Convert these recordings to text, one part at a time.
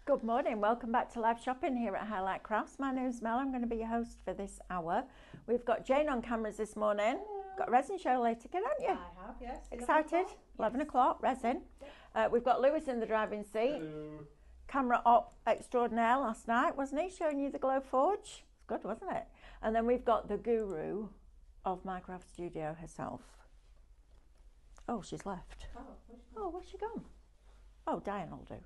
Good morning, welcome back to live shopping here at Highlight Crafts. My name's Mel, I'm going to be your host for this hour. We've got Jane on cameras this morning. Got a resin show later, haven't you? I have, yes. Excited? 11 o'clock, resin. We've got Lewis in the driving seat. Hello. Camera op extraordinaire last night, wasn't he? Showing you the Glow Forge. It's good, wasn't it? And then we've got the guru of Minecraft Studio herself. Oh, she's left. Oh, where's she gone? Oh, Diane will do.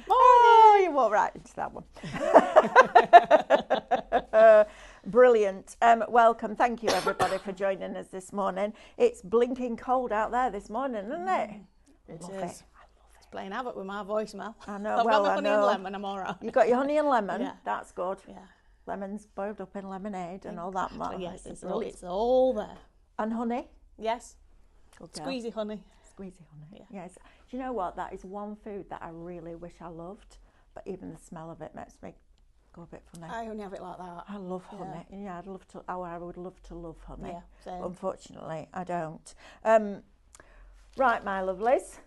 Oh, you walked right into that one. Brilliant. Welcome. Thank you, everybody, for joining us this morning. It's blinking cold out there this morning, isn't it? It Love is. it. It's playing havoc with my voice, Mel. I know. I've well, got my I honey know. and lemon, I'm all right. You got your honey and lemon. Yeah. That's good. Yeah. Lemons boiled up in lemonade and all that. Exactly, Much. yes, it's all there. And honey. Yes. Good girl. Squeezy honey. Squeezy honey. Yeah. Yes. Do you know what? That is one food that I really wish I loved, but even the smell of it makes me go a bit funny. I only have it like that. I love honey. Yeah, I'd love to. Oh, I would love to love honey. Yeah, same. Unfortunately, I don't. Right, my lovelies,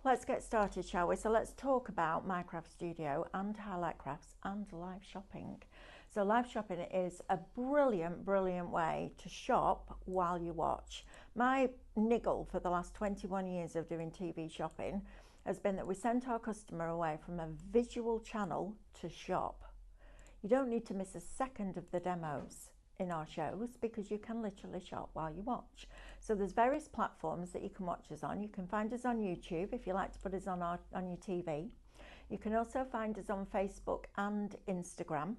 let's get started, shall we? So let's talk about Minecraft Studio and Highlight Crafts and live shopping. So live shopping is a brilliant, brilliant way to shop while you watch. My niggle for the last 21 years of doing TV shopping has been that we sent our customer away from a visual channel to shop. You don't need to miss a second of the demos in our shows because you can literally shop while you watch. So there's various platforms that you can watch us on. You can find us on YouTube if you like to put us on your TV. You can also find us on Facebook and Instagram.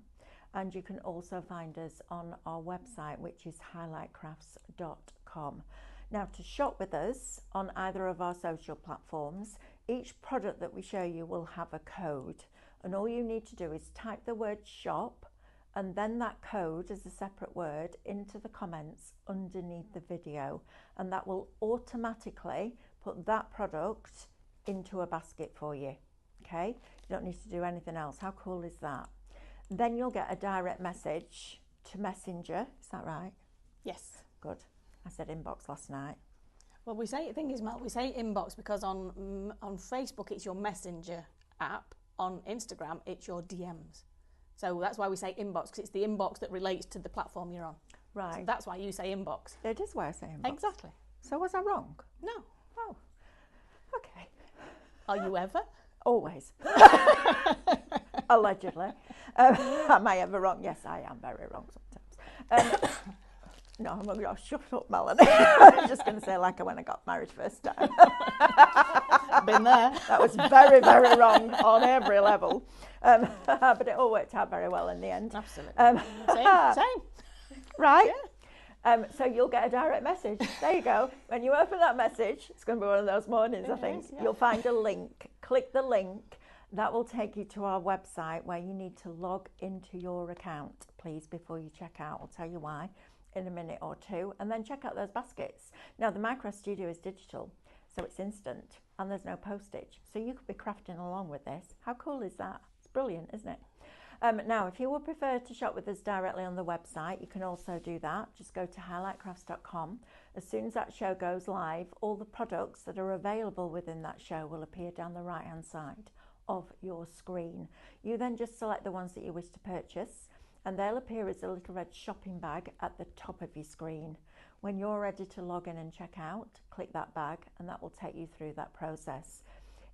And you can also find us on our website, which is highlightcrafts.com. Now, to shop with us on either of our social platforms, each product that we show you will have a code. And all you need to do is type the word shop and then that code as a separate word into the comments underneath the video. And that will automatically put that product into a basket for you. Okay? You don't need to do anything else. How cool is that? Then you'll get a direct message to Messenger. Is that right? Yes. Good. I said inbox last night. Well, we say, the thing is, Mel, we say inbox because on Facebook it's your messenger app. On Instagram it's your DMs. So that's why we say inbox, because it's the inbox that relates to the platform you're on. Right. So that's why you say inbox. It is why I say inbox. Exactly. So was I wrong? No. Oh. Okay. Are you ever? Always. Allegedly. Am I ever wrong? Yes, I am very wrong sometimes. No, I'm going to shut up, Melanie. I was just going to say like when I got married first time. Been there. That was very, very wrong on every level. But it all worked out very well in the end. Absolutely. Same. Right? Yeah. So you'll get a direct message. There you go. When you open that message, it's going to be one of those mornings, I think. Is, yeah. You'll find a link. Click the link. That will take you to our website where you need to log into your account, please, before you check out. I'll tell you why in a minute or two. And then check out those baskets. Now, the Minecraft Studio is digital, so it's instant, and there's no postage. So you could be crafting along with this. How cool is that? It's brilliant, isn't it? Now, if you would prefer to shop with us directly on the website, you can also do that. Just go to highlightcrafts.com. As soon as that show goes live, all the products that are available within that show will appear down the right-hand side of your screen. You then just select the ones that you wish to purchase, and they'll appear as a little red shopping bag at the top of your screen. When you're ready to log in and check out, click that bag, and that will take you through that process.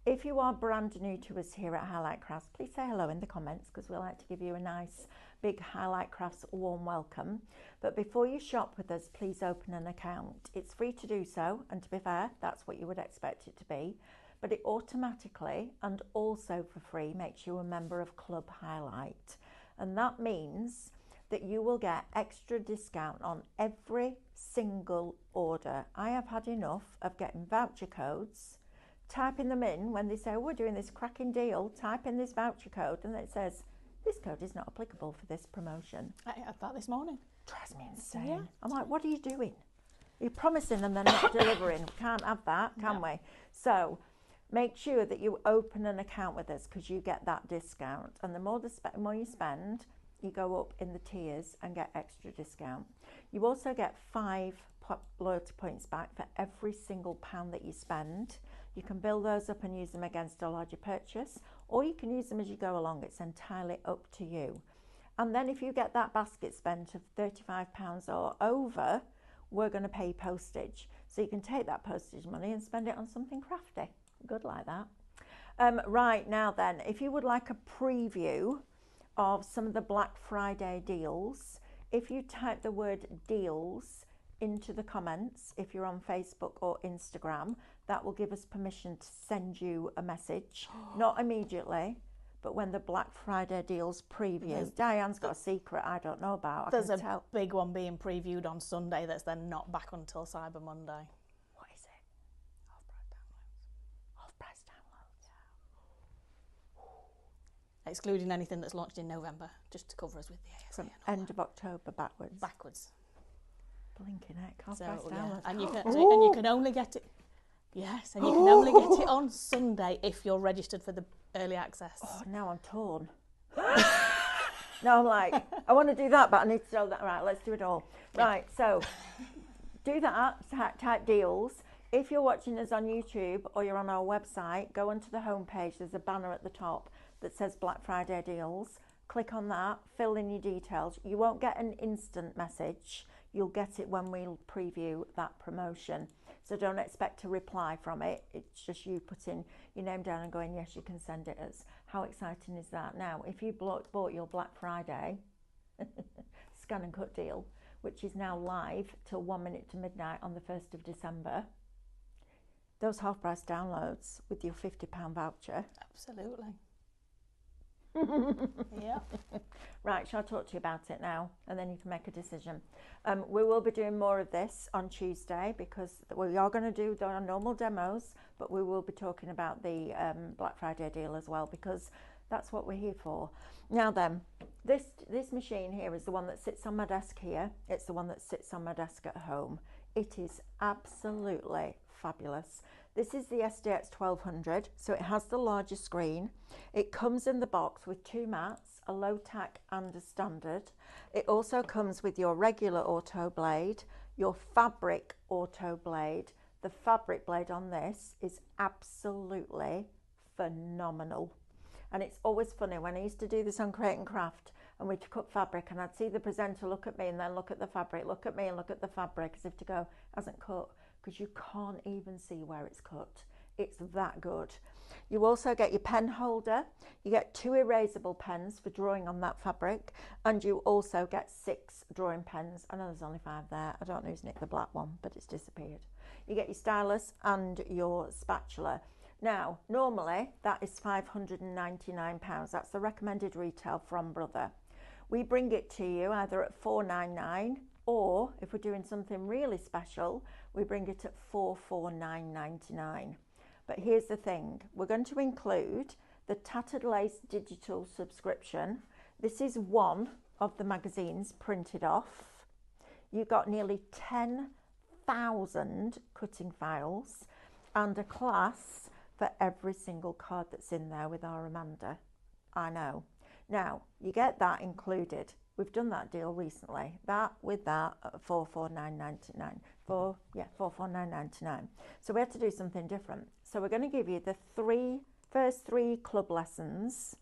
If you are brand new to us here at Highlight Crafts, please say hello in the comments because we like to give you a nice big Highlight Crafts warm welcome. But before you shop with us, please open an account. It's free to do so, and to be fair, that's what you would expect it to be. But it automatically and also for free makes you a member of Club Highlight. And that means that you will get extra discount on every single order. I have had enough of getting voucher codes, typing them in when they say, oh, we're doing this cracking deal, type in this voucher code, and it says, this code is not applicable for this promotion. I had that this morning. Drives me insane. Yeah. I'm like, what are you doing? You're promising and they're not delivering. We can't have that, can we? So make sure that you open an account with us because you get that discount. And the more you spend, you go up in the tiers and get extra discount. You also get 5 loyalty points back for every single pound that you spend. You can build those up and use them against a larger purchase, or you can use them as you go along. It's entirely up to you. And then if you get that basket spent of £35 or over, we're going to pay postage. So you can take that postage money and spend it on something crafty. Good like that. Right, now then, if you would like a preview of some of the Black Friday deals, if you type the word deals into the comments, if you're on Facebook or Instagram, that will give us permission to send you a message. Not immediately, but when the Black Friday deals preview. Diane's got a secret I don't know about. There's a big one being previewed on Sunday that's then not back until Cyber Monday. What is it? Half-price downloads. Half-price downloads. Excluding anything that's launched in November, just to cover us with the ASA. From end of October backwards. Backwards. Blinking heck, half-price So, yeah. downloads. And you can only get it. Yes, and you can only get it on Sunday if you're registered for the early access. Oh, now I'm torn. Now I'm like, I want to do that, but I need to sell that. Right, let's do it all. Yeah. Right, so do that, type deals. If you're watching us on YouTube or you're on our website, go onto the homepage. There's a banner at the top that says Black Friday deals. Click on that, fill in your details. You won't get an instant message. You'll get it when we preview that promotion. So don't expect a reply from it. It's just you putting your name down and going, yes, you can send it us. How exciting is that? Now, if you bought your Black Friday scan and cut deal, which is now live till 1 minute to midnight on the 1st of December, those half-price downloads with your £50 voucher. Absolutely. Yeah. Right, shall I talk to you about it now? And then you can make a decision. We will be doing more of this on Tuesday because we are going to do our normal demos, but we will be talking about the Black Friday deal as well because that's what we're here for. Now then, this machine here is the one that sits on my desk here. It's the one that sits on my desk at home. It is absolutely fabulous. This is the SDX 1200, so it has the larger screen. It comes in the box with 2 mats, a low tack and a standard. It also comes with your regular auto blade, your fabric auto blade. The fabric blade on this is absolutely phenomenal. And it's always funny when I used to do this on Create and Craft and we'd cut fabric and I'd see the presenter look at me and then look at the fabric, look at me and look at the fabric as if to go, hasn't cut, because you can't even see where it's cut. It's that good. You also get your pen holder. You get 2 erasable pens for drawing on that fabric, and you also get 6 drawing pens. I know there's only 5 there. I don't know who's nicked the black one, but it's disappeared. You get your stylus and your spatula. Now, normally that is £599. That's the recommended retail from Brother. We bring it to you either at $499, or if we're doing something really special, we bring it at $449.99. But here's the thing, we're going to include the Tattered Lace digital subscription. This is one of the magazines printed off. You got nearly 10,000 cutting files and a class for every single card that's in there with our Amanda. I know. Now, you get that included. We've done that deal recently. That with that at $449.99. $449.99. So we had to do something different. So we're going to give you the first three club lessons.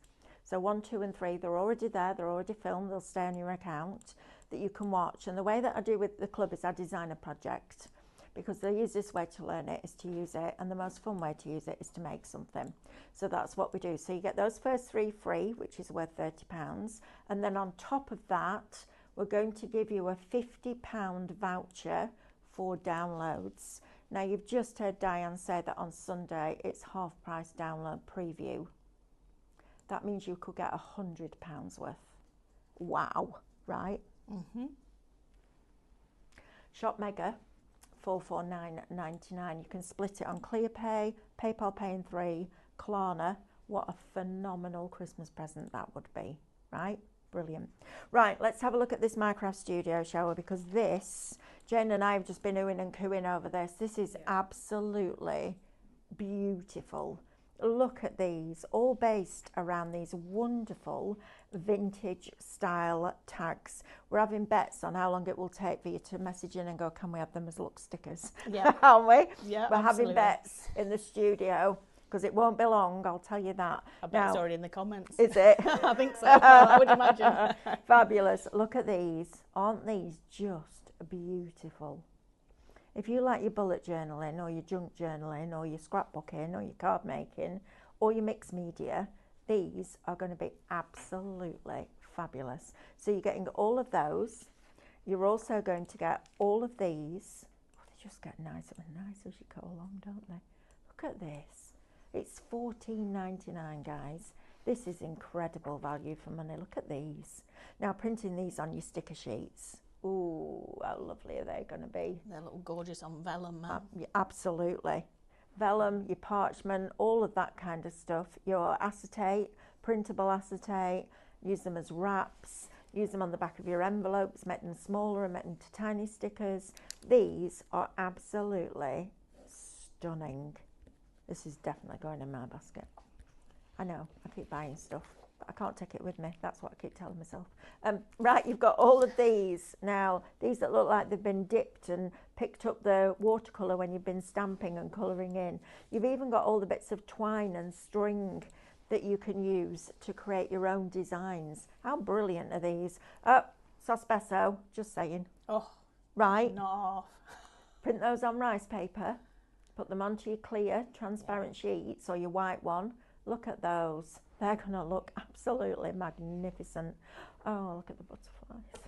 So 1, 2 and 3, they're already there, they're already filmed, they'll stay on your account that you can watch. And the way that I do with the club is I design a project, because the easiest way to learn it is to use it, and the most fun way to use it is to make something. So that's what we do. So you get those first 3 free, which is worth £30, and then on top of that, we're going to give you a £50 voucher for downloads. Now you've just heard Diane say that on Sunday it's half price download preview. That means you could get £100 worth. Wow, right? Mm-hmm. Shop Mega, $449.99. You can split it on ClearPay, PayPal Pay in 3, Klarna. What a phenomenal Christmas present that would be, right? Brilliant. Right, let's have a look at this Minecraft Studio, shall we? Because this, Jane and I have just been oohing and cooing over this. This is absolutely beautiful. Look at these, all based around these wonderful vintage style tags. We're having bets on how long it will take for you to message in and go, can we have them as look stickers? Yeah. Aren't we? Yeah, We're absolutely. having bets in the studio because it won't be long, I'll tell you that. I bet it's already in the comments. Is it? I think so, I would imagine. Fabulous. Look at these. Aren't these just beautiful? If you like your bullet journaling or your junk journaling or your scrapbooking or your card making or your mixed media, these are going to be absolutely fabulous. So you're getting all of those. You're also going to get all of these. Oh, they just get nicer and nicer as you go along, don't they? Look at this. It's $14.99, guys. This is incredible value for money. Look at these. Now printing these on your sticker sheets. Ooh, how lovely are they going to be? They're little gorgeous on vellum, man. Absolutely. Vellum, your parchment, all of that kind of stuff. Your acetate, printable acetate, use them as wraps, use them on the back of your envelopes, make them smaller and make them to tiny stickers. These are absolutely stunning. This is definitely going in my basket. I know, I keep buying stuff. I can't take it with me. That's what I keep telling myself. Right, you've got all of these. Now, these that look like they've been dipped and picked up the watercolour when you've been stamping and colouring in. You've even got all the bits of twine and string that you can use to create your own designs. How brilliant are these? Sospeso, just saying. Oh, right. Not off. Print those on rice paper. Put them onto your clear, transparent sheets or your white one. Look at those. They're going to look absolutely magnificent. Oh, look at the butterflies.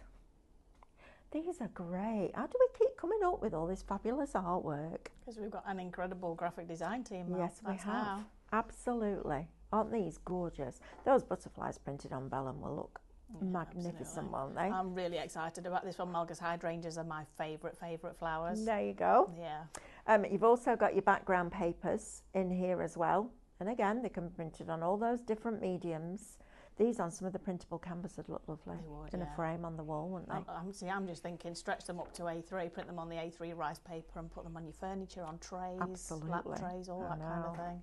These are great. How do we keep coming up with all this fabulous artwork? Because we've got an incredible graphic design team. Yes, we have. How. Absolutely. Aren't these gorgeous? Those butterflies printed on vellum will look magnificent, won't they? I'm really excited about this one. Malgus hydrangeas are my favourite flowers. There you go. Yeah. You've also got your background papers in here as well. And again, they can be printed on all those different mediums. These on some of the printable canvas would look lovely. They would, in a frame on the wall, wouldn't they? I'm just thinking, stretch them up to A3, print them on the A3 rice paper and put them on your furniture, on trays, Absolutely. lap trays, all that kind of thing.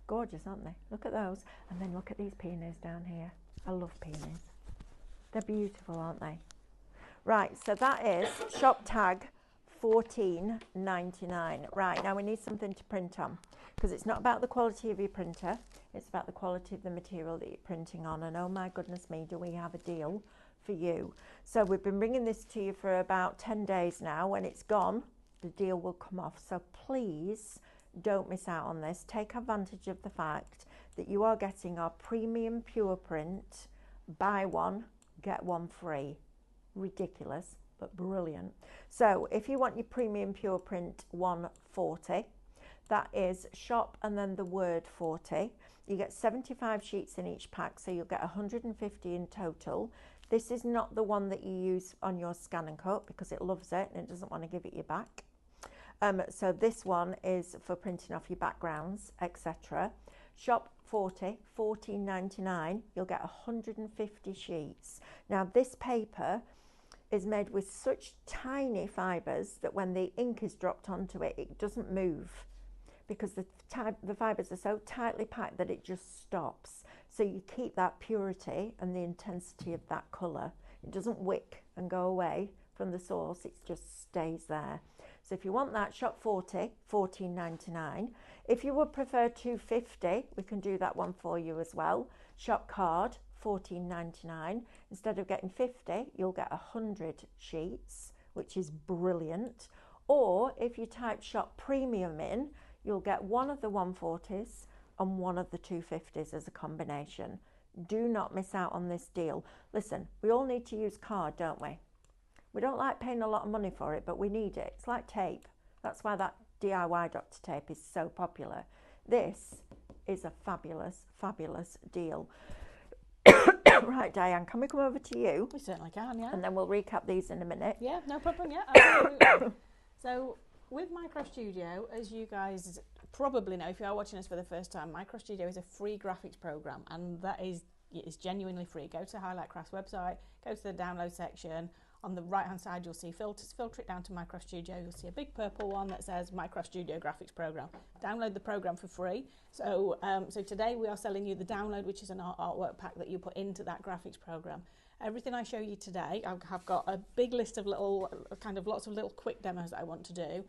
Gorgeous, aren't they? Look at those. And then look at these peonies down here. I love peonies. They're beautiful, aren't they? Right, so that is shop tag $14.99. Right, now we need something to print on, because it's not about the quality of your printer, it's about the quality of the material that you're printing on. And oh my goodness me, do we have a deal for you. So we've been bringing this to you for about 10 days now. When it's gone, the deal will come off. So please don't miss out on this. Take advantage of the fact that you are getting our premium pure print, buy one, get one free. Ridiculous, but brilliant. So if you want your premium pure print 140, that is shop and then the word 40. You get 75 sheets in each pack, so you'll get 150 in total. This is not the one that you use on your scan and cut because it loves it and it doesn't want to give it you back. So this one is for printing off your backgrounds, etc. Shop 40, $14.99. You'll get 150 sheets. Now this paper is made with such tiny fibres that when the ink is dropped onto it, it doesn't move, because the fibres are so tightly packed that it just stops. So you keep that purity and the intensity of that colour. It doesn't wick and go away from the source, it just stays there. So if you want that, shop 40, $14.99. If you would prefer 250, we can do that one for you as well. Shop card, $14.99. Instead of getting 50, you'll get 100 sheets, which is brilliant. Or if you type shop premium in, you'll get one of the 140s and one of the 250s as a combination. Do not miss out on this deal. Listen, we all need to use card, don't we? We don't like paying a lot of money for it, but we need it. It's like tape. That's why that DIY Dr. Tape is so popular. This is a fabulous, fabulous deal. Right, Diane, can we come over to you? We certainly can, yeah. And then we'll recap these in a minute. Yeah, no problem, yeah, absolutely. So with MicroStudio, as you guys probably know, if you are watching us for the first time, MicroStudio is a free graphics program, and that is genuinely free. Go to Highlight Craft's website, go to the download section. On the right hand side you'll see filters, filter it down to Minecraft Studio. You'll see a big purple one that says Minecraft Studio Graphics Program. Download the program for free. So today we are selling you the download, which is an artwork pack that you put into that graphics program. Everything I show you today, I have got a big list of lots of little quick demos that I want to do.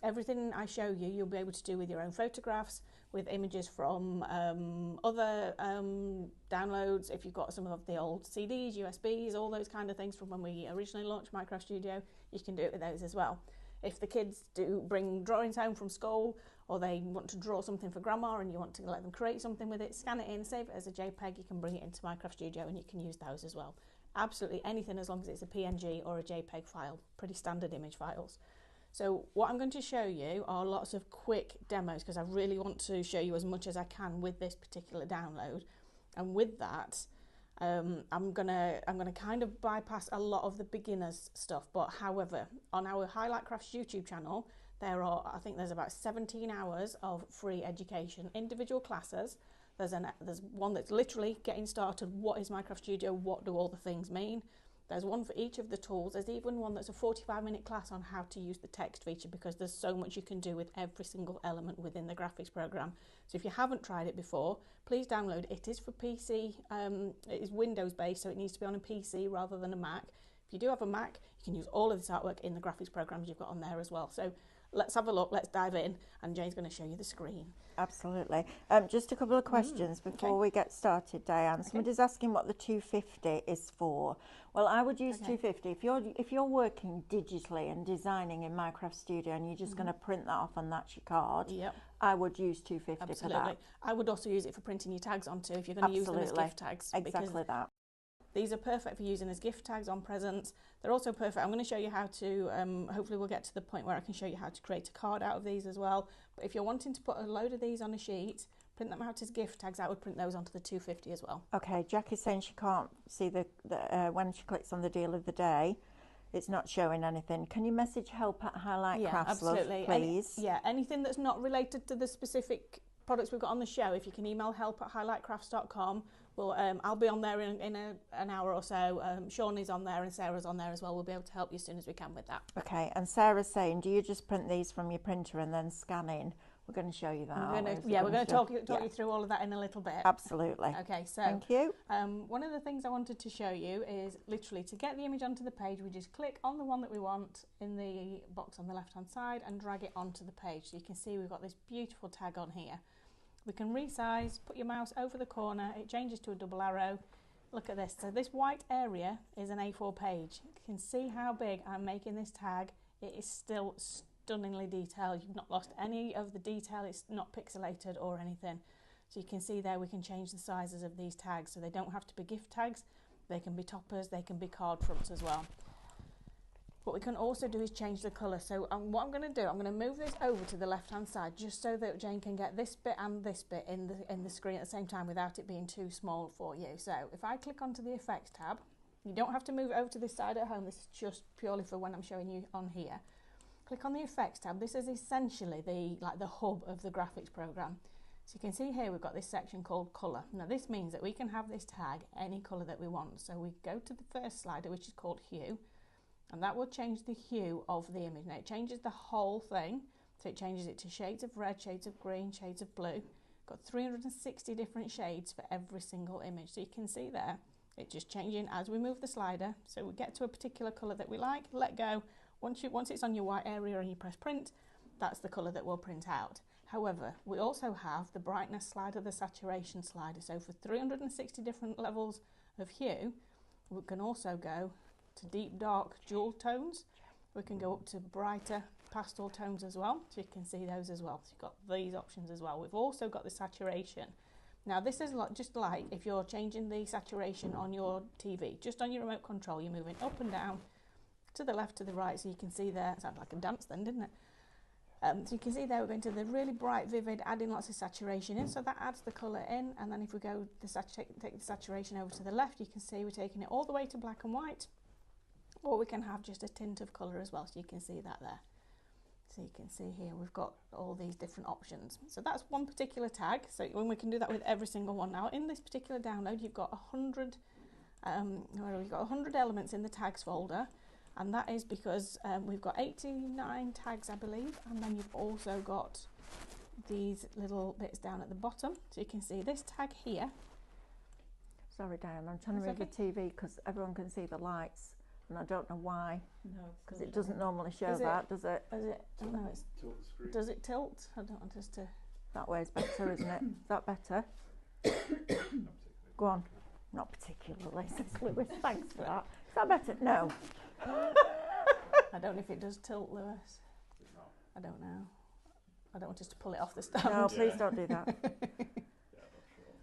Everything I show you, you'll be able to do with your own photographs, with images from other downloads. If you've got some of the old CDs, USBs, all those kind of things from when we originally launched Minecraft Studio, you can do it with those as well. If the kids do bring drawings home from school, or they want to draw something for grandma and you want to let them create something with it, scan it in, save it as a JPEG, you can bring it into Minecraft Studio and you can use those as well. Absolutely anything as long as it's a PNG or a JPEG file, pretty standard image files. So what I'm going to show you are lots of quick demos because I really want to show you as much as I can with this particular download. And with that, I'm gonna kind of bypass a lot of the beginners stuff. But however, on our Highlight Crafts YouTube channel, I think there's about 17 hours of free education, individual classes. There's one that's literally getting started. What is Minecraft Studio? What do all the things mean? There's one for each of the tools. There's even one that's a 45-minute class on how to use the text feature because there's so much you can do with every single element within the graphics program. So if you haven't tried it before, please download. It is for PC. It is Windows based, so it needs to be on a PC rather than a Mac. If you do have a Mac, you can use all of this artwork in the graphics programs you've got on there as well. So let's have a look, let's dive in, and Jane's going to show you the screen. Absolutely. Just a couple of questions before we get started, Diane. Somebody's asking what the 250 is for. Well, I would use 250. If you're working digitally and designing in Minecraft Studio and you're just going to print that off and that's your card, I would use 250 for that. I would also use it for printing your tags onto if you're going to use them as gift tags. Exactly that. These are perfect for using as gift tags on presents. They're also perfect. I'm going to show you how to, hopefully we'll get to the point where I can show you how to create a card out of these as well. But if you're wanting to put a load of these on a sheet, print them out as gift tags, I would print those onto the 250 as well. Okay, Jackie's saying she can't see when she clicks on the deal of the day, it's not showing anything. Can you message help at Highlight Crafts, absolutely. Love, please? Anything that's not related to the specific products we've got on the show, if you can email help@highlightcrafts.com. Well, I'll be on there in an hour or so. Sean is on there and Sarah's on there as well. We'll be able to help you as soon as we can with that. Okay, and Sarah's saying, do you just print these from your printer and then scan in? We're going to show you that. We're going to talk you through all of that in a little bit. Absolutely. Okay, so thank you. One of the things I wanted to show you is literally to get the image onto the page, we just click on the one that we want in the box on the left-hand side and drag it onto the page. So you can see we've got this beautiful tag on here. We can resize, put your mouse over the corner, it changes to a double arrow. Look at this, so this white area is an A4 page. You can see how big I'm making this tag. It is still stunningly detailed. You've not lost any of the detail, it's not pixelated or anything. So you can see there we can change the sizes of these tags, so they don't have to be gift tags, they can be toppers, they can be card fronts as well. What we can also do is change the colour. So what I'm going to do, I'm going to move this over to the left hand side just so that Jane can get this bit and this bit in the screen at the same time without it being too small for you. So if I click onto the effects tab, you don't have to move over to this side at home, this is just purely for when I'm showing you on here. Click on the effects tab. This is essentially the hub of the graphics program. So you can see here we've got this section called colour. Now this means that we can have this tag any colour that we want. So we go to the first slider, which is called hue. And that will change the hue of the image. Now it changes the whole thing, so it changes it to shades of red, shades of green, shades of blue. Got 360 different shades for every single image. So you can see there, it's just changing as we move the slider. So we get to a particular colour that we like, let go. Once it's on your white area and you press print, that's the colour that will print out. However, we also have the brightness slider, the saturation slider. So for 360 different levels of hue, we can also go to deep dark jewel tones. We can go up to brighter pastel tones as well, so you can see those as well. So you've got these options as well. We've also got the saturation. Now this is just like if you're changing the saturation on your TV, just on your remote control, you're moving up and down, to the left, to the right, so you can see there, it sounded like a dance then, didn't it? So you can see there we're going to the really bright, vivid, adding lots of saturation in, so that adds the colour in, and then if we go take the saturation over to the left, you can see we're taking it all the way to black and white, or we can have just a tint of colour as well, so you can see that there. So you can see here we've got all these different options. So that's one particular tag, so when we can do that with every single one. Now in this particular download you've got 100 elements in the tags folder, And that is because we've got 89 tags, I believe, and then you've also got these little bits down at the bottom. So you can see this tag here. Sorry, Diane, I'm trying to move the TV because everyone can see the lights, and I don't know why. No, Because it doesn't normally show Is it? that, does it? Is it? Oh, no, it's, Tilt the screen. does it tilt? I don't want us to. That way's better, isn't it? Is that better? Go on. Not particularly, says Lewis. Thanks for that. Is that better? No. I don't know if it does tilt, Lewis. It's not. I don't know. I don't want us to pull it off the stand. No, please Yeah. don't do that. Yeah, not sure.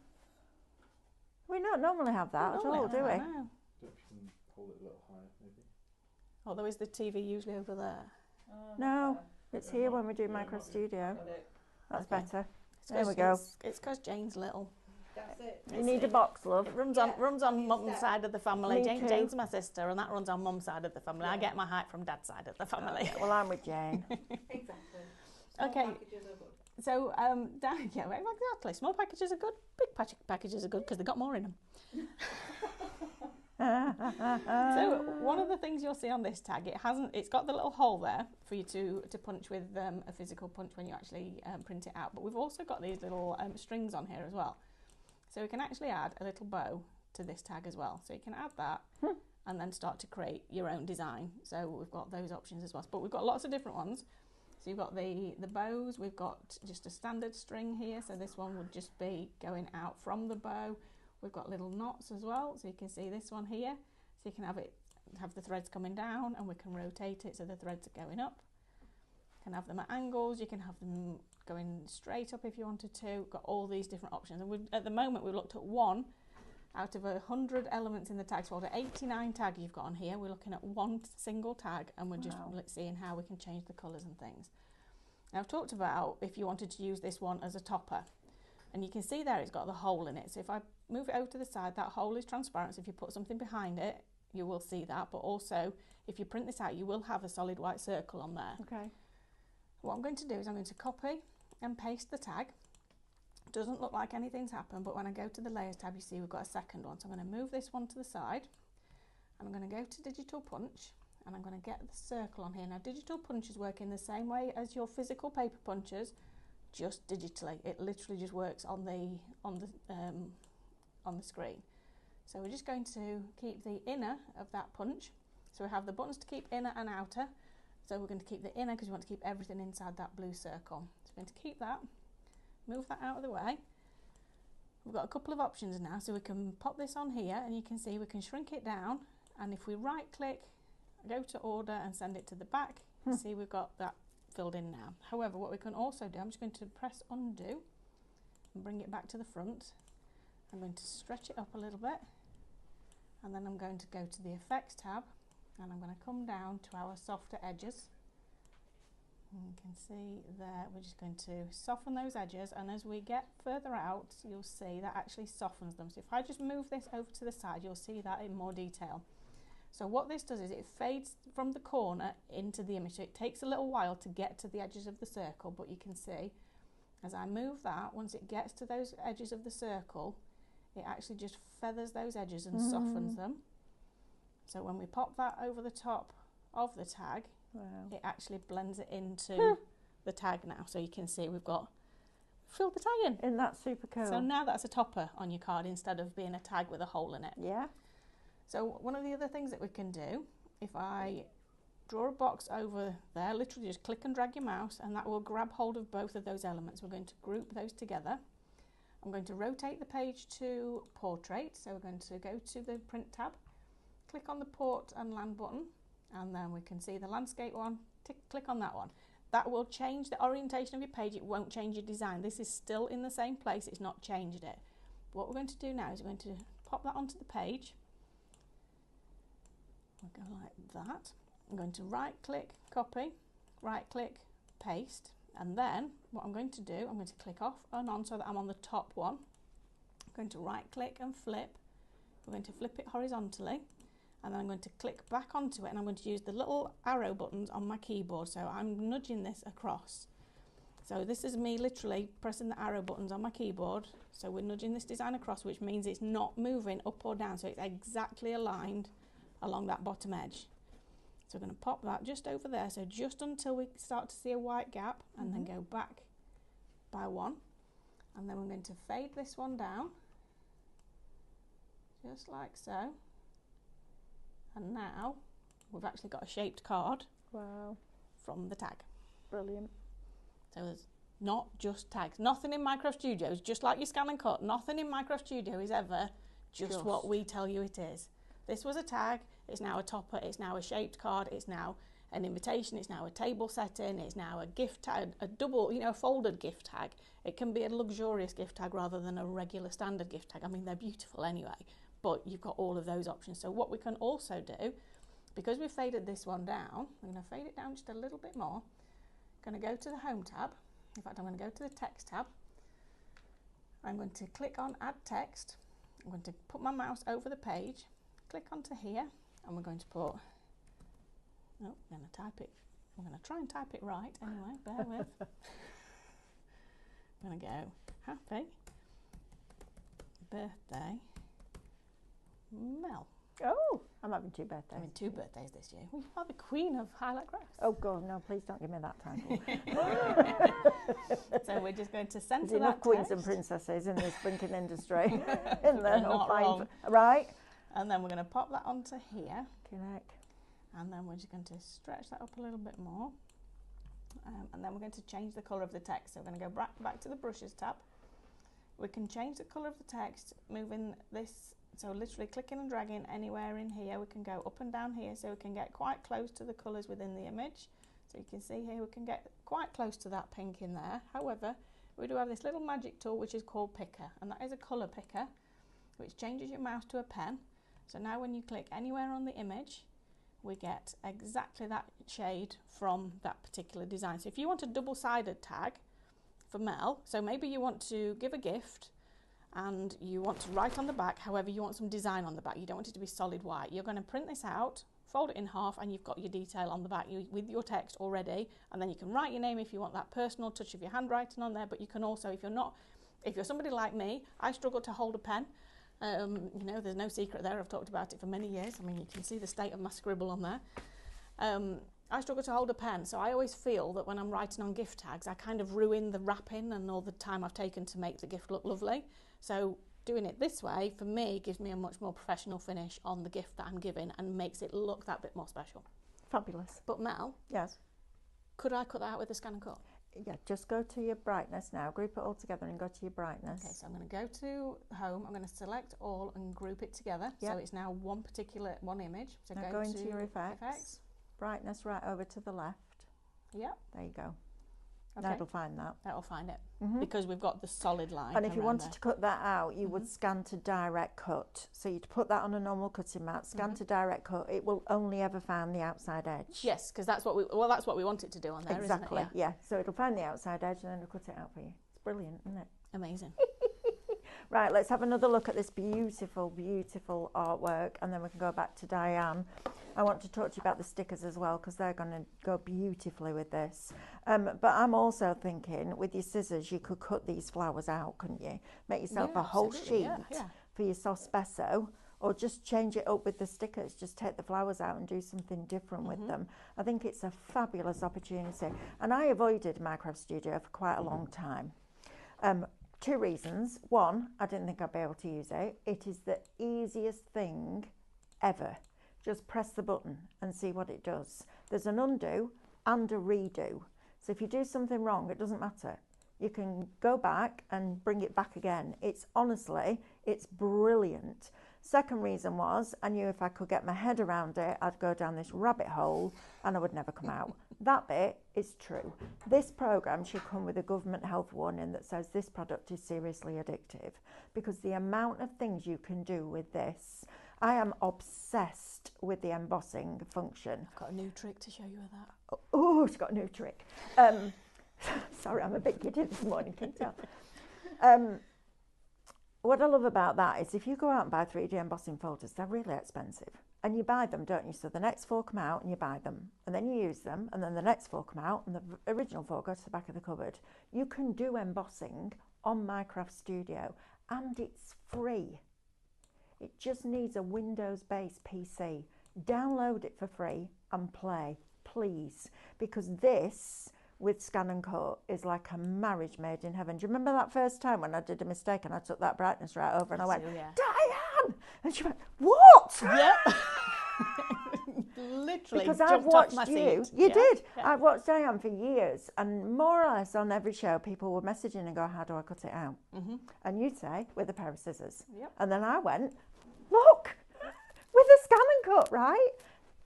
We don't normally have that at all, do we? No. Don't know if you can hold it a little higher, maybe. Although is the TV usually over there? No. It's here when we do Yeah, Micro might be. Studio. Got it. That's Okay. better. It's There we 'cause go. It's because Jane's little. That's it. You need a box, love. It runs Yeah, on use mum's that. side of the family. Me Jane, too. Jane's my sister, and that runs on mum's side of the family. I Yeah. get my height from dad's side of the family. Yeah, well, I'm with Jane. Exactly. Small Okay. packages are good. So, yeah, exactly. Small packages are good. Big packages are good because they've got more in them. So one of the things you'll see on this tag, it's got the little hole there for you to punch with a physical punch when you actually print it out. But we've also got these little strings on here as well. So we can actually add a little bow to this tag as well. So you can add that and then start to create your own design. So we've got those options as well. But we've got lots of different ones. So you've got the bows, we've got just a standard string here. So this one would just be going out from the bow. We've got little knots as well, so you can see this one here. So you can have the threads coming down, and we can rotate it so the threads are going up. You can have them at angles, you can have them going straight up if you wanted to. Got all these different options. And at the moment we've looked at one out of 100 elements in the tag. So out of 89 tag you've got on here, we're looking at one single tag, and we're just seeing how we can change the colours and things. Now I've talked about if you wanted to use this one as a topper. And you can see there it's got the hole in it. So if I move it over to the side, that hole is transparent. So if you put something behind it, you will see that. But also, if you print this out, you will have a solid white circle on there. Okay. What I'm going to do is I'm going to copy and paste the tag. Doesn't look like anything's happened, but when I go to the Layers tab, you see we've got a second one. So I'm going to move this one to the side. And I'm going to go to Digital Punch. And I'm going to get the circle on here. Now, Digital Punches work in the same way as your physical paper punchers, just digitally. It literally just works on the screen. So we're just going to keep the inner of that punch. So we have the buttons to keep inner and outer. So we're going to keep the inner because we want to keep everything inside that blue circle. So we're going to keep that, move that out of the way. We've got a couple of options now, so we can pop this on here, and you can see we can shrink it down, and if we right click, go to order and send it to the back, you see we've got that filled in now. However, what we can also do, I'm just going to press undo and bring it back to the front. I'm going to stretch it up a little bit, and then I'm going to go to the effects tab, and I'm going to come down to our softer edges. And you can see there we're just going to soften those edges, and as we get further out you'll see that actually softens them. So if I just move this over to the side, you'll see that in more detail. So what this does is it fades from the corner into the image. So it takes a little while to get to the edges of the circle, but you can see as I move that, once it gets to those edges of the circle, it actually just feathers those edges and softens them. So when we pop that over the top of the tag, it actually blends it into the tag now. So you can see we've filled the tag in. Isn't that super cool? So now that's a topper on your card instead of being a tag with a hole in it. Yeah. So one of the other things that we can do, if I draw a box over there, literally just click and drag your mouse, and that will grab hold of both of those elements. We're going to group those together. I'm going to rotate the page to portrait. So we're going to go to the print tab, click on the port and land button, and then we can see the landscape one, click on that one. That will change the orientation of your page. It won't change your design. This is still in the same place. It's not changed it. But what we're going to do now is we're going to pop that onto the page. We'll go like that. I'm going to right click, copy, right click, paste, and then what I'm going to do, I'm going to click off and on so that I'm on the top one. I'm going to right click and flip. We're going to flip it horizontally, and then I'm going to click back onto it, and I'm going to use the little arrow buttons on my keyboard. So I'm nudging this across. So this is me literally pressing the arrow buttons on my keyboard. So we're nudging this design across, which means it's not moving up or down. So it's exactly aligned along that bottom edge. So we're going to pop that just over there, so just until we start to see a white gap, and then go back by one. And then we're going to fade this one down, just like so. And now we've actually got a shaped card Wow, from the tag. brilliant. So there's not just tags. Nothing in Minecraft Studios, just like your scan and cut, nothing in Minecraft Studio is ever just what we tell you it is. This was a tag, it's now a topper, it's now a shaped card, it's now an invitation, it's now a table setting, it's now a gift tag, a double, a folded gift tag. It can be a luxurious gift tag rather than a regular standard gift tag. I mean, they're beautiful anyway, but you've got all of those options. So what we can also do, because we've faded this one down, I'm going to fade it down just a little bit more. I'm going to go to the Home tab. In fact, I'm going to go to the Text tab. I'm going to click on Add Text. I'm going to put my mouse over the page, click onto here, and we're going to put, I'm going to type it, I'm going to try and type it right anyway, bear with. I'm going to go, happy birthday, Mel. Oh, I'm having 2 birthdays. I'm having 2 birthdays this year. You are the queen of Highlight Graphs. Oh God, no! Please don't give me that title. So we're just going to There's centre enough that queens text. and princesses in this blinking industry. In You're there, not fine. wrong. Right. And then we're going to pop that onto here. Connect. And then we're just going to stretch that up a little bit more. And then we're going to change the colour of the text. So we're going to go back to the Brushes tab. We can change the colour of the text, moving this, so literally clicking and dragging anywhere in here. We can go up and down here, so we can get quite close to the colours within the image. So you can see here we can get quite close to that pink in there. However, we do have this little magic tool which is called Picker, and that is a colour picker which changes your mouse to a pen. So now when you click anywhere on the image, we get exactly that shade from that particular design. So if you want a double-sided tag for Mel, so maybe you want to give a gift and you want to write on the back, however you want some design on the back, you don't want it to be solid white, you're going to print this out, fold it in half, and you've got your detail on the back with your text already, and then you can write your name if you want that personal touch of your handwriting on there. But you can also, if you're somebody like me, I struggle to hold a pen. There's no secret there, I've talked about it for many years. I mean, you can see the state of my scribble on there. I struggle to hold a pen, so I always feel that when I'm writing on gift tags, I kind of ruin the wrapping and all the time I've taken to make the gift look lovely. So doing it this way, for me, gives me a much more professional finish on the gift that I'm giving and makes it look that bit more special. Fabulous. But Mel, Yes. could I cut that out with a scan and cut? Yeah, just go to your brightness now. Group it all together and go to your brightness. Okay, so I'm going to go to Home, I'm going to select all and group it together. Yep. So it's now one image. So Now go into your effects. Brightness right over to the left. Yep. There you go. Okay. That'll find that. That'll find it. Mhm. Because we've got the solid line. And if you around wanted there. to cut that out, you would scan to direct cut. So you'd put that on a normal cutting mat, scan to direct cut. It will only ever find the outside edge. Yes, because that's what we want it to do on there, Exactly. isn't it? Yeah. So it'll find the outside edge and then it'll cut it out for you. It's brilliant, isn't it? Amazing. Right, let's have another look at this beautiful, beautiful artwork, and then we can go back to Diane. I want to talk to you about the stickers as well, because they're going to go beautifully with this. But I'm also thinking, with your scissors, you could cut these flowers out, couldn't you? Make yourself Yeah, a whole absolutely, sheet yeah. for your Sospeso, or just change it up with the stickers. Just take the flowers out and do something different with them. I think it's a fabulous opportunity. And I avoided Minecraft Studio for quite a long time. 2 reasons. One, I didn't think I'd be able to use it. It is the easiest thing ever. Just press the button and see what it does. There's an undo and a redo. So if you do something wrong, it doesn't matter. You can go back and bring it back again. It's honestly, it's brilliant. Second reason was, I knew if I could get my head around it, I'd go down this rabbit hole and I would never come out. That bit is true. This programme should come with a government health warning that says this product is seriously addictive, because the amount of things you can do with this, I am obsessed with the embossing function. I've got a new trick to show you with that. Oh, it's got a new trick. Sorry, I'm a bit giddy this morning, can you tell? What I love about that is if you go out and buy 3D embossing folders, they're really expensive. And you buy them, don't you? So the next 4 come out and you buy them. And then you use them, and then the next 4 come out and the original 4 go to the back of the cupboard. You can do embossing on Minecraft Studio and it's free. It just needs a Windows-based PC. Download it for free and play, please, because this with Scan and Cut is like a marriage made in heaven. Do you remember that first time when I did a mistake and I took that brightness right over and I went, yeah. Diane! And she went, what? Yep. Literally Because I've jumped off my watched you. seat. You Yeah. did. Yeah. I've watched Diane for years, and more or less on every show, people were messaging and go, "How do I cut it out?" Mm-hmm. And you'd say, "With a pair of scissors." Yep. And then I went, "Look, with a Scan and Cut, right?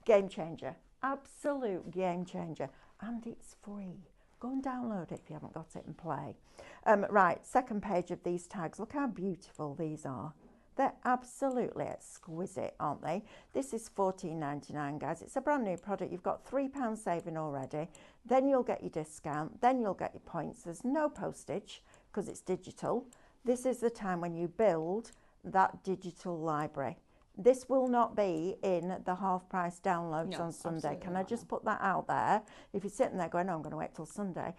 Game changer, absolute game changer, and it's free. Go and download it if you haven't got it and play." Right, second page of these tags. Look how beautiful these are. They're absolutely exquisite, aren't they? This is $14.99, guys. It's a brand new product. You've got £3 saving already. Then you'll get your discount. Then you'll get your points. There's no postage because it's digital. This is the time when you build that digital library. This will not be in the half price downloads No, on Sunday. absolutely Can I not, just no. put that out there? If you're sitting there going, "Oh, I'm going to wait till Sunday,"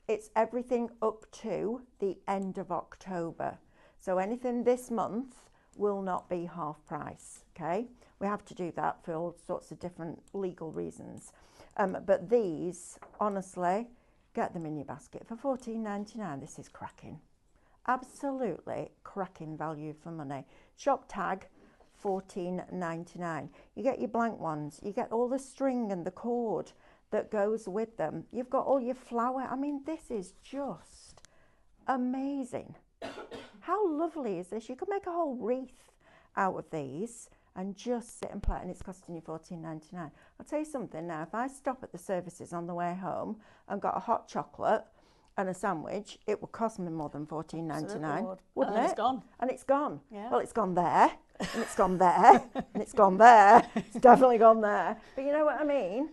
it's everything up to the end of October. So anything this month will not be half price, okay? We have to do that for all sorts of different legal reasons. But these, honestly, get them in your basket for $14.99. This is cracking. Absolutely cracking value for money. Shop tag, $14.99. You get your blank ones. You get all the string and the cord that goes with them. You've got all your flower. I mean, this is just amazing. How lovely is this? You could make a whole wreath out of these and just sit and play, and it's costing you $14.99. I'll tell you something now, if I stop at the services on the way home and got a hot chocolate and a sandwich, it would cost me more than $14.99, wouldn't And it? it's gone. And it's gone. Yeah. Well, it's gone there, and it's gone there, and it's gone there. It's definitely gone there. But you know what I mean?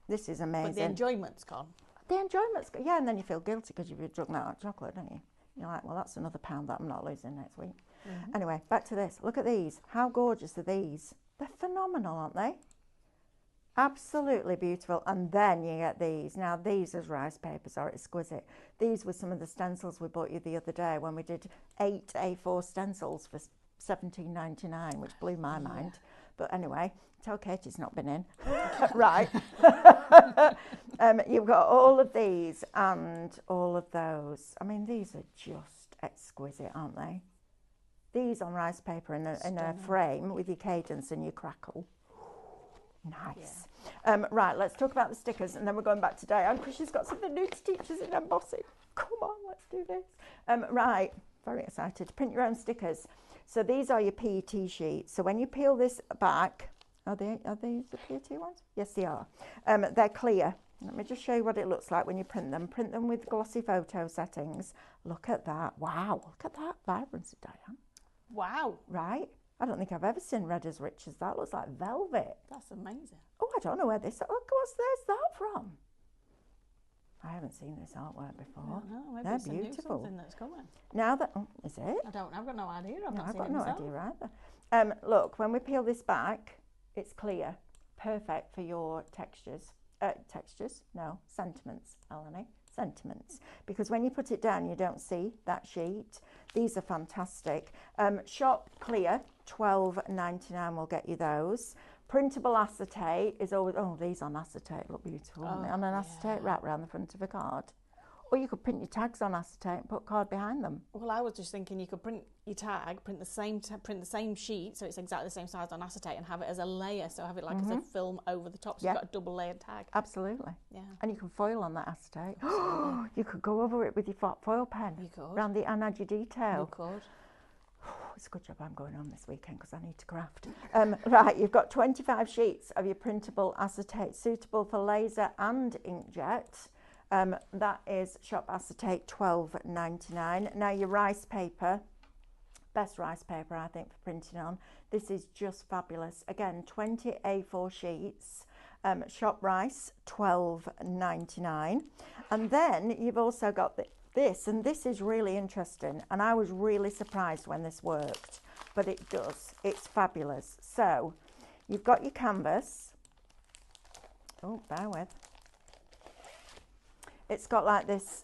This is amazing. But the enjoyment's gone. The enjoyment's good. Yeah, and then you feel guilty because you've drunk that hot chocolate, don't you? You're like, well, that's another £1 that I'm not losing next week. Mm-hmm. Anyway, back to this. Look at these. How gorgeous are these? They're phenomenal, aren't they? Absolutely beautiful. And then you get these. Now, these as rice papers are exquisite. These were some of the stencils we bought you the other day when we did 8 A4 stencils for $17.99, which blew my mind. But anyway, tell Katie's not been in. Right. You've got all of these and all of those. I mean, these are just exquisite, aren't they? These on rice paper in a frame with your cadence and your crackle. Nice. Yeah. Right, let's talk about the stickers and then we're going back to Diane because she's got something new to teach us in embossing. Come on, let's do this. Right, very excited. Print your own stickers. So these are your PET sheets. So when you peel this back, are these the PET ones? Yes, they are. They're clear. Let me just show you what it looks like when you print them. Print them with glossy photo settings. Look at that. Wow, look at that vibrancy, Diane. Wow. Right? I don't think I've ever seen red as rich as that. Looks like velvet. That's amazing. Oh, I don't know where this... Look, there's that from? I haven't seen this artwork before. No, maybe They're it's beautiful. something that's coming. Now that... Oh, is it? I've got no idea. I've No, not I've seen got it no myself. idea either. Look, when we peel this back, it's clear. Perfect for your textures. Sentiments, Eleni. Sentiments. Because when you put it down, you don't see that sheet. These are fantastic. Shop clear, $12.99 will get you those. Printable acetate is always... Oh, these on acetate look beautiful, aren't they? On an acetate wrap around the front of a card. Or you could print your tags on acetate and put a card behind them. Well, I was just thinking you could print your tag, print the same sheet, so it's exactly the same size on acetate, and have it as a layer, so have it like as a film over the top, so you've got a double layered tag. Absolutely. Yeah. And you can foil on that acetate. You could go over it with your foil pen. You could. Around the and add your detail. You could. It's a good job I'm going on this weekend because I need to craft. Right, you've got 25 sheets of your printable acetate suitable for laser and inkjet. That is shop acetate $12.99. Now your rice paper, best rice paper I think for printing on. This is just fabulous. Again, 20 A4 sheets. Shop rice $12.99. And then you've also got this, and this is really interesting. And I was really surprised when this worked, but it does. It's fabulous. So you've got your canvas. Oh, bear with. It's got like this,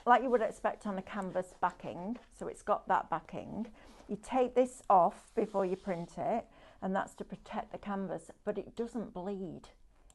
like you would expect on a canvas backing. So it's got that backing. You take this off before you print it, and that's to protect the canvas, but it doesn't bleed.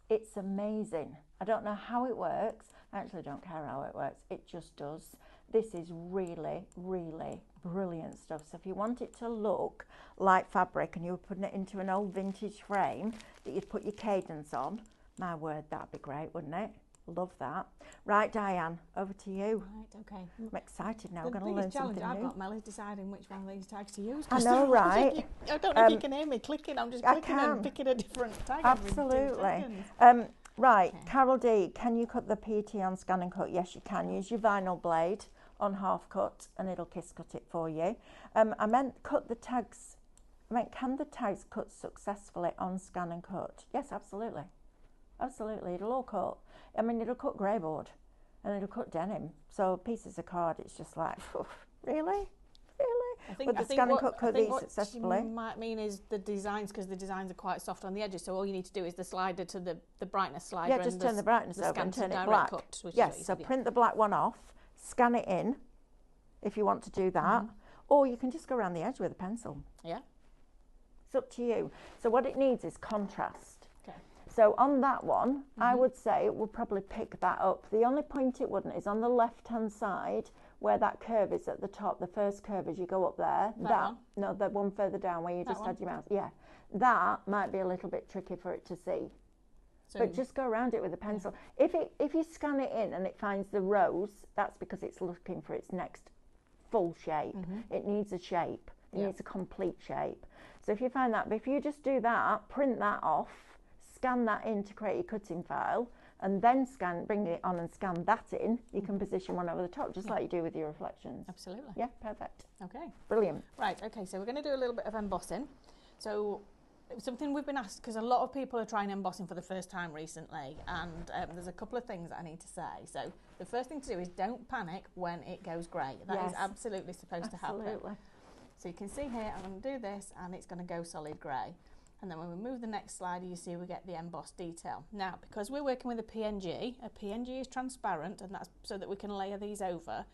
It's amazing. I don't know how it works. I actually don't care how it works. It just does. This is really, really brilliant stuff. So if you want it to look like fabric and you were putting it into an old vintage frame that you'd put your cadence on, my word, that'd be great, wouldn't it? Love that. Right, Diane, over to you. Right, okay. I'm excited now. The I'm going to learn biggest challenge something I've new. got, Mel, is deciding which one of these tags to use. I 'cause know, they're all right? different. I don't know if you can hear me clicking. I'm just I clicking can. and picking a different tag. every 2 Absolutely. seconds. Right, Okay. Carol D, can you cut the PET on Scan and Cut? Yes, you can. Use your vinyl blade on half cut and it'll kiss cut it for you. I meant cut the tags. I meant, can the tags cut successfully on Scan and Cut? Yes, absolutely. Absolutely. It'll all cut. I mean, it'll cut grey board and it'll cut denim. So pieces of card, it's just like, really? Really? But the Scan and Cut cut these successfully. What you might mean is the designs, because the designs are quite soft on the edges. So all you need to do is the slider to the brightness slider. Yeah, just and turn the brightness the over scan and to turn it direct black. cut, which is what Yes, you so said, yeah. print the black one off, scan it in if you want to do that, or you can just go around the edge with a pencil. Yeah. It's up to you. So what it needs is contrast. Okay. So on that one, I would say it will probably pick that up. The only point it wouldn't is on the left-hand side where that curve is at the top, the first curve as you go up there. That one? No, the one further down where you That just one? had your mouse. Yeah, that might be a little bit tricky for it to see. So But just go around it with a pencil. If you scan it in and it finds the rows, that's because it's looking for its next full shape. It needs a shape. It Yeah. needs a complete shape. So if you find that, but if you just do that, print that off, scan that in to create your cutting file, and then bring it on and scan that in, you can position one over the top, just like you do with your reflections. absolutely. Yeah, perfect. Okay. Brilliant. Right, okay, so we're going to do a little bit of embossing. So something we've been asked, because a lot of people are trying embossing for the first time recently, and there's a couple of things that I need to say. So the first thing to do is don't panic when it goes grey. That is Yes. absolutely supposed to happen. Absolutely. So you can see here, I'm going to do this, and it's going to go solid grey. And then when we move the next slider, you see we get the embossed detail. Now, because we're working with a PNG is transparent, and that's so that we can layer these over.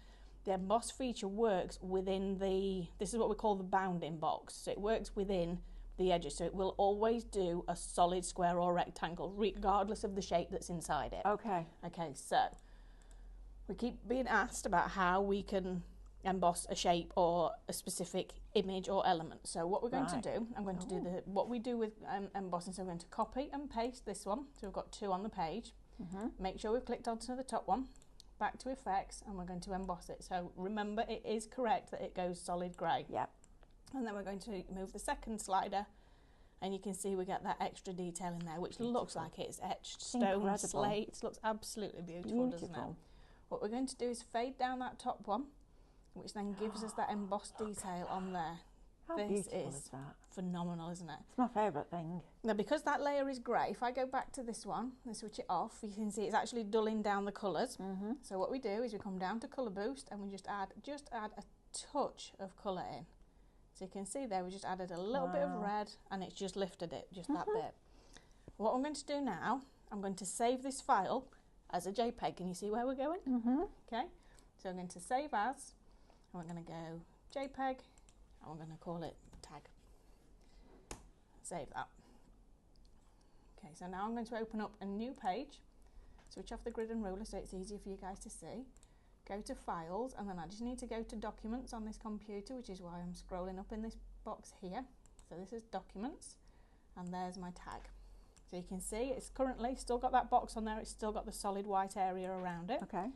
The emboss feature works within this is what we call the bounding box. So it works within the edges, so it will always do a solid square or rectangle, regardless of the shape that's inside it. Okay. Okay, so we keep being asked about how we can emboss a shape or a specific image or element. So what we're going to do, I'm going to do what we do with embossing. So I'm going to copy and paste this one. So we've got 2 on the page. Make sure we've clicked onto the top one, back to effects, and we're going to emboss it. So remember, it is correct that it goes solid grey. Yep. And then we're going to move the second slider, and you can see we get that extra detail in there, which looks like it's etched stone, Incredible. slate. It looks absolutely beautiful, doesn't it? Beautiful. What we're going to do is fade down that top one, which then gives us that embossed detail on there. How This beautiful is is that? phenomenal, isn't it? It's my favourite thing. Now, because that layer is grey, if I go back to this one and switch it off, you can see it's actually dulling down the colours. So what we do is we come down to Colour Boost and we just add a touch of colour in. So you can see there we just added a little bit of red and it's just lifted it, just that bit. What I'm going to do now, I'm going to save this file as a JPEG. Can you see where we're going? Okay, so I'm going to save as, and we're going to go JPEG, and we're going to call it tag. Save that. Okay, so now I'm going to open up a new page, switch off the grid and ruler so it's easier for you guys to see. Go to Files, and then I just need to go to Documents on this computer, which is why I'm scrolling up in this box here. So this is Documents, and there's my tag. So you can see it's currently still got that box on there, it's still got the solid white area around it. Okay.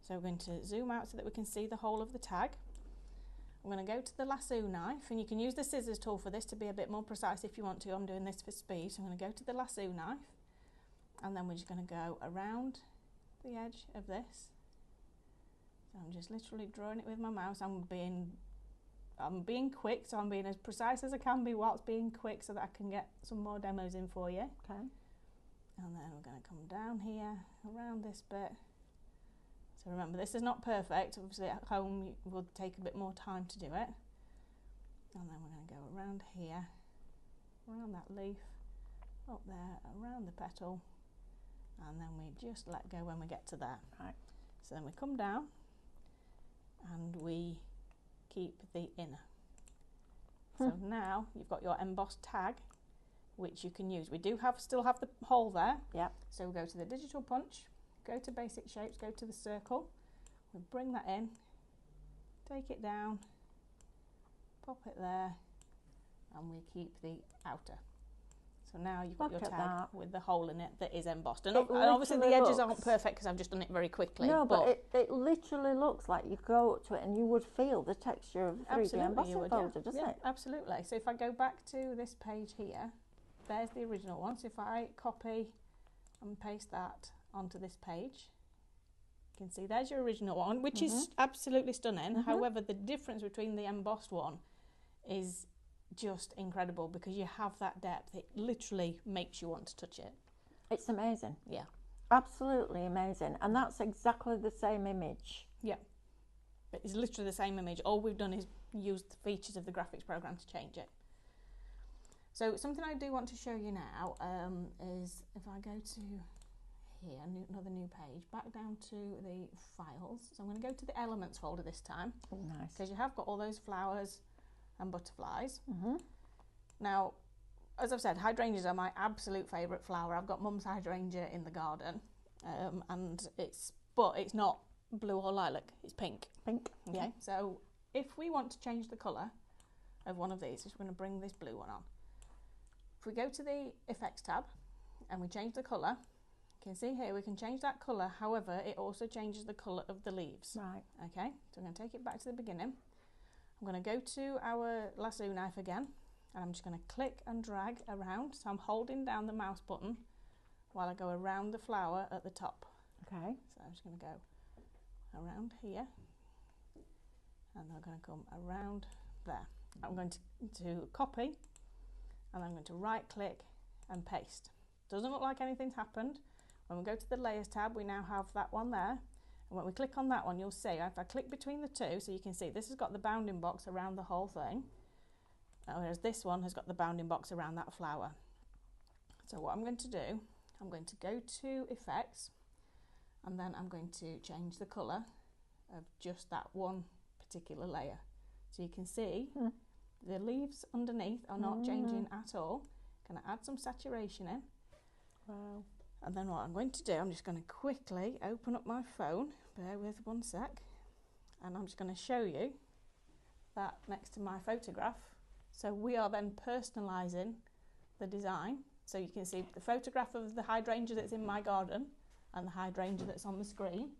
So we're going to zoom out so that we can see the whole of the tag. I'm going to go to the lasso knife, and you can use the scissors tool for this to be a bit more precise if you want to. I'm doing this for speed, so I'm going to go to the lasso knife, and then we're just going to go around the edge of this. So I'm just literally drawing it with my mouse. I'm being quick, so I'm being as precise as I can be whilst being quick so that I can get some more demos in for you. Okay. And then we're going to come down here around this bit. So remember, this is not perfect. Obviously at home you will take a bit more time to do it. And then we're going to go around here, around that leaf, up there, around the petal, and then we just let go when we get to there. Right. So then we come down and we keep the inner. So now you've got your embossed tag which you can use. We do still have the hole there. Yep. So we go to the digital punch, go to basic shapes, go to the circle, we bring that in, take it down, pop it there, and we keep the outer. So now you've got Look your at tag that. with the hole in it that is embossed. And, It and obviously the literally edges aren't looks- perfect because I've just done it very quickly. No, but it literally looks like you go up to it and you would feel the texture of a 3D absolutely you embossing would, folder, doesn't yeah, it? absolutely. So if I go back to this page here, there's the original one. So if I copy and paste that onto this page, you can see there's your original one, which is absolutely stunning. However, the difference between the embossed one is just incredible because you have that depth. It literally makes you want to touch it. It's amazing. Yeah. Absolutely amazing. And that's exactly the same image. Yeah. But it's literally the same image. All we've done is use the features of the graphics program to change it. So something I do want to show you now is if I go to here, another new page, back down to the files. So I'm going to go to the elements folder this time Oh, nice. because you have got all those flowers and butterflies. Mm-hmm. Now, as I've said, hydrangeas are my absolute favourite flower. I've got mum's hydrangea in the garden, and it's not blue or lilac, it's pink. Pink. Okay, Yeah. so if we want to change the colour of one of these, just going to bring this blue one on. If we go to the effects tab and we change the colour, you can see here we can change that colour. However, it also changes the colour of the leaves. Right. Okay, so I'm going to take it back to the beginning. I'm going to go to our lasso knife again, and I'm just going to click and drag around. So I'm holding down the mouse button while I go around the flower at the top. Okay. So I'm just going to go around here, and I'm going to come around there. I'm going to copy, and I'm going to right click and paste. Doesn't look like anything's happened. When we go to the layers tab, we now have that one there. And when we click on that one, you'll see, if I click between the two, so you can see this has got the bounding box around the whole thing, whereas this one has got the bounding box around that flower. So what I'm going to do, I'm going to go to effects, and then I'm going to change the colour of just that one particular layer. So you can see the leaves underneath are not changing at all. Going to add some saturation in. Wow. And then what I'm going to do, I'm just going to quickly open up my phone, bear with one sec, and I'm just going to show you that next to my photograph. So we are then personalising the design. So you can see the photograph of the hydrangea that's in my garden and the hydrangea that's on the screen.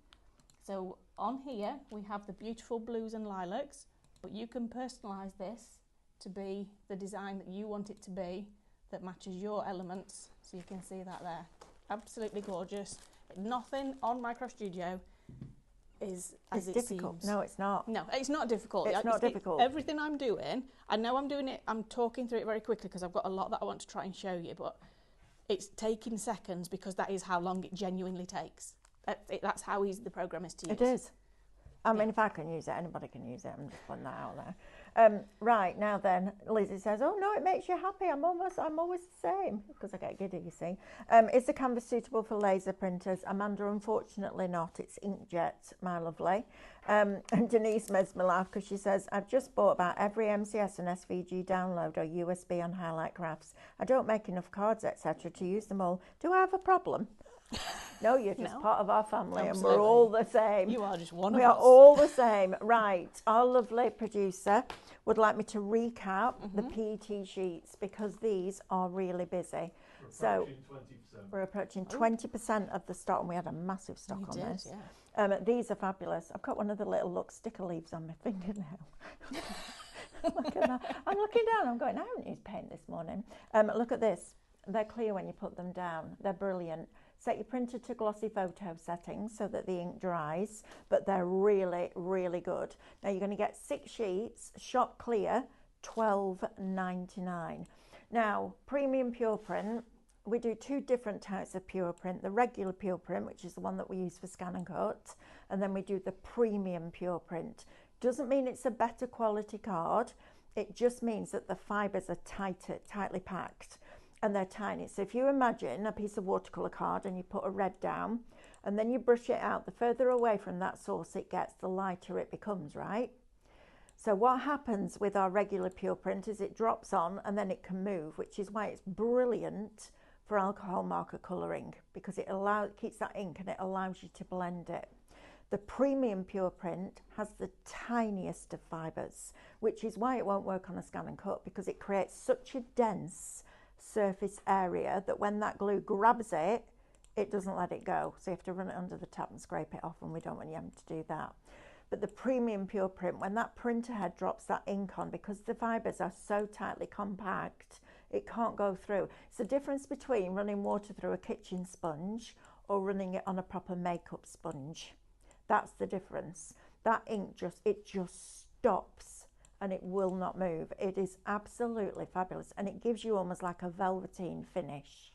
So on here we have the beautiful blues and lilacs, but you can personalise this to be the design that you want it to be, that matches your elements. So you can see that there. Absolutely gorgeous. Nothing on Minecraft Studio is as It's it difficult. seems. No, it's not. No, it's not difficult. It's not difficult. Everything I'm doing, I know I'm doing it, I'm talking through it very quickly because I've got a lot that I want to try and show you, but it's taking seconds because that is how long it genuinely takes. That's how easy the program is to use. It is. I mean, if I can use it, anybody can use it. I'm just putting that out there. Right, now then, Lizzie says, oh no, it makes you happy. I'm always the same, because I get giddy, you see. Is the canvas suitable for laser printers? Amanda, unfortunately not. It's inkjet, my lovely. And Denise makes me laugh because she says, I've just bought about every MCS and SVG download or USB on Highlight Crafts. I don't make enough cards, etc. to use them all. Do I have a problem? No, you're just No. part of our family, Absolutely. and we're all the same. You are just one We of are us. all the same. Right, our lovely producer would like me to recap the PET sheets because these are really busy. So we're approaching 20% of the stock, and we had a massive stock You on did, this. yeah. These are fabulous. I've got one of the little sticker leaves on my fingernail. Look at that. I'm looking down, I'm going, I haven't used paint this morning. Look at this. They're clear when you put them down. They're brilliant. Set your printer to glossy photo settings so that the ink dries, but they're really, really good. Now you're going to get 6 sheets, shop clear, $12.99. Now, premium pure print, we do 2 different types of pure print. The regular pure print, which is the one that we use for scan and cut, and then we do the premium pure print. Doesn't mean it's a better quality card. It just means that the fibres are tightly packed. And they're tiny. So if you imagine a piece of watercolour card and you put a red down and then you brush it out, the further away from that source it gets, the lighter it becomes, right? So what happens with our regular pure print is it drops on and then it can move, which is why it's brilliant for alcohol marker colouring, because it keeps that ink and it allows you to blend it. The premium pure print has the tiniest of fibres, which is why it won't work on a scan and cut, because it creates such a dense surface area that when that glue grabs it, it doesn't let it go. So you have to run it under the tap and scrape it off, and we don't want you having to do that. But the premium pure print, when that printer head drops that ink on, because the fibres are so tightly compact, it can't go through. It's the difference between running water through a kitchen sponge or running it on a proper makeup sponge. That's the difference. That ink just stops and it will not move. It is absolutely fabulous, and it gives you almost like a velveteen finish.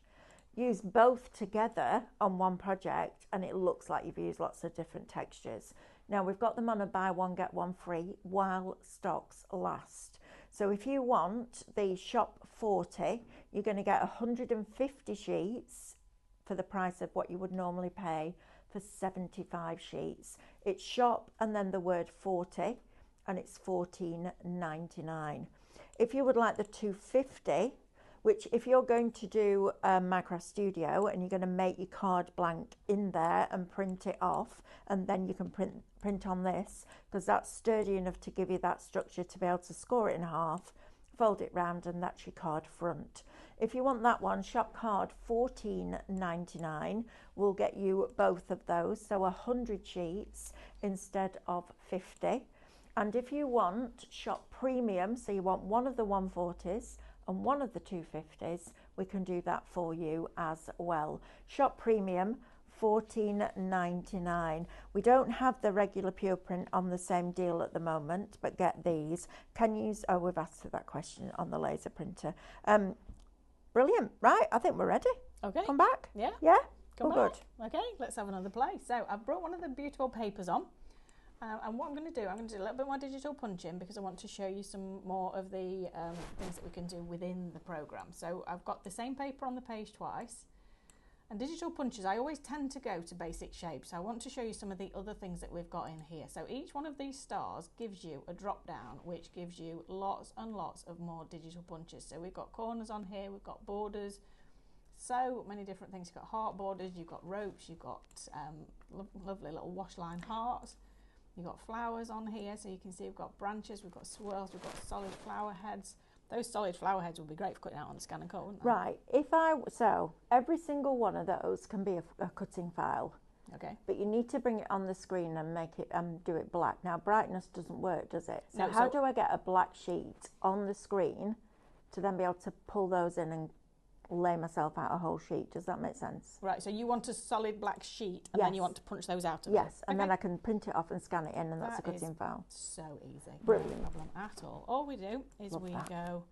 Use both together on one project and it looks like you've used lots of different textures. Now we've got them on a buy one get one free while stocks last. So if you want the Shop 40, you're going to get 150 sheets for the price of what you would normally pay for 75 sheets. It's Shop and then the word 40, and it's $14.99. If you would like the 250, which if you're going to do Micro Studio and you're going to make your card blank in there and print it off, and then you can print on this, because that's sturdy enough to give you that structure to be able to score it in half, fold it round, and that's your card front. If you want that one, Shop Card $14.99 will get you both of those, so 100 sheets instead of 50. And if you want Shop Premium, so you want one of the 140s and one of the 250s, we can do that for you as well. Shop Premium, $14.99. We don't have the regular pure print on the same deal at the moment, but get these. Can you use, oh, we've asked that question on the laser printer. Brilliant. Right, I think we're ready. Okay. Come back. Yeah. Yeah? Come All back. good. Okay, let's have another play. So I've brought one of the beautiful papers on. And what I'm going to do, a little bit more digital punching, because I want to show you some more of the things that we can do within the program. So I've got the same paper on the page twice. And digital punches, I always tend to go to basic shapes. So I want to show you some of the other things that we've got in here. So each one of these stars gives you a drop down, which gives you lots and lots of more digital punches. So we've got corners on here, we've got borders, so many different things. You've got heart borders, you've got ropes, you've got lovely little wash line hearts. You've got flowers on here, so you can see we've got branches, we've got swirls, we've got solid flower heads. Those solid flower heads would be great for cutting out on the scan and cut, wouldn't they? Right. So every single one of those can be a cutting file. Okay. But you need to bring it on the screen and make it do it black. Now brightness doesn't work, does it? So No, how so- do I get a black sheet on the screen to then be able to pull those in and lay myself out a whole sheet? Does that make sense? Right, so you want a solid black sheet, and then you Yes. want to punch those out of it? Yes, and then Okay. I can print it off and scan it in, and that's a That is cutting file. So easy. Brilliant. No problem at all. All we do is Love we that. go